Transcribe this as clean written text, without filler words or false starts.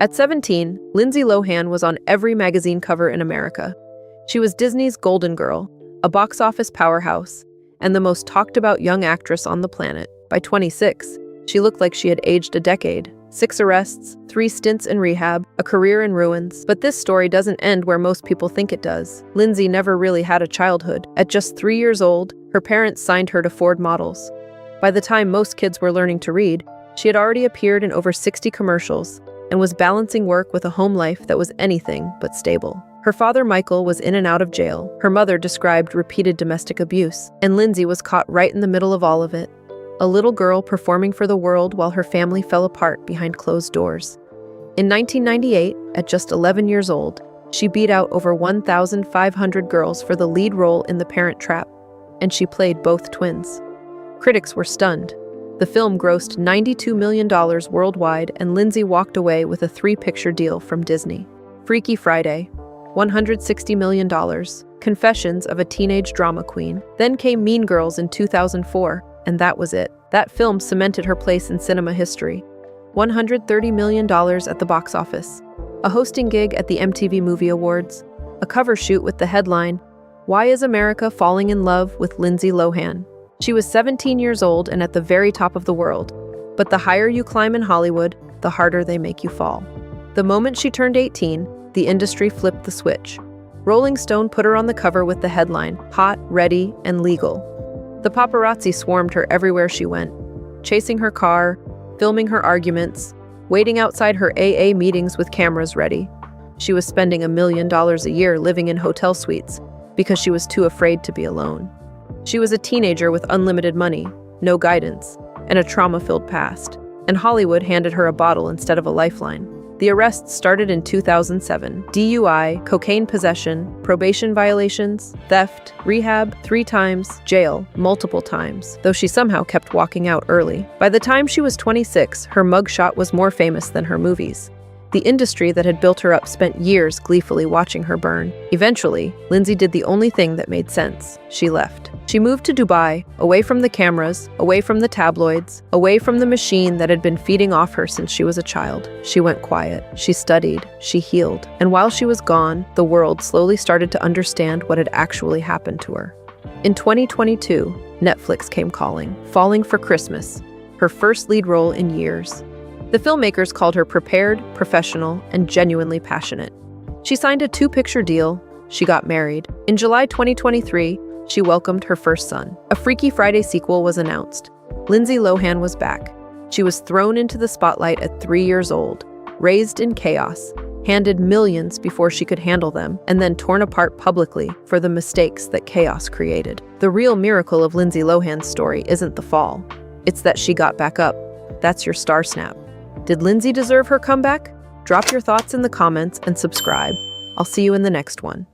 At 17, Lindsay Lohan was on every magazine cover in America. She was Disney's Golden Girl, a box office powerhouse, and the most talked about young actress on the planet. By 26, she looked like she had aged a decade. 6 arrests, 3 stints in rehab, a career in ruins. But this story doesn't end where most people think it does. Lindsay never really had a childhood. At just 3 years old, her parents signed her to Ford Models. By the time most kids were learning to read, she had already appeared in over 60 commercials and was balancing work with a home life that was anything but stable. Her father, Michael, was in and out of jail. Her mother described repeated domestic abuse, and Lindsay was caught right in the middle of all of it. A little girl performing for the world while her family fell apart behind closed doors. In 1998, at just 11 years old, she beat out over 1,500 girls for the lead role in The Parent Trap, and she played both twins. Critics were stunned. The film grossed $92 million worldwide, and Lindsay walked away with a 3-picture deal from Disney. Freaky Friday, $160 million. Confessions of a Teenage Drama Queen. Then came Mean Girls in 2004, and that was it. That film cemented her place in cinema history. $130 million at the box office. A hosting gig at the MTV Movie Awards. A cover shoot with the headline, "Why is America Falling in Love with Lindsay Lohan?" She was 17 years old and at the very top of the world. But the higher you climb in Hollywood, the harder they make you fall. The moment she turned 18, the industry flipped the switch. Rolling Stone put her on the cover with the headline, "Hot, Ready, and Legal." The paparazzi swarmed her everywhere she went, chasing her car, filming her arguments, waiting outside her AA meetings with cameras ready. She was spending $1 million a year living in hotel suites because she was too afraid to be alone. She was a teenager with unlimited money, no guidance, and a trauma-filled past, and Hollywood handed her a bottle instead of a lifeline. The arrests started in 2007. DUI, cocaine possession, probation violations, theft, rehab 3 times, jail multiple times, though she somehow kept walking out early. By the time she was 26, her mugshot was more famous than her movies. The industry that had built her up spent years gleefully watching her burn. Eventually, Lindsay did the only thing that made sense. She left. She moved to Dubai, away from the cameras, away from the tabloids, away from the machine that had been feeding off her since she was a child. She went quiet. She studied. She healed. And while she was gone, the world slowly started to understand what had actually happened to her. In 2022, Netflix came calling, Falling for Christmas, her first lead role in years. The filmmakers called her prepared, professional, and genuinely passionate. She signed a 2-picture deal. She got married. In July 2023, she welcomed her first son. A Freaky Friday sequel was announced. Lindsay Lohan was back. She was thrown into the spotlight at 3 years old, raised in chaos, handed millions before she could handle them, and then torn apart publicly for the mistakes that chaos created. The real miracle of Lindsay Lohan's story isn't the fall. It's that she got back up. That's your star snap. Did Lindsay deserve her comeback? Drop your thoughts in the comments and subscribe. I'll see you in the next one.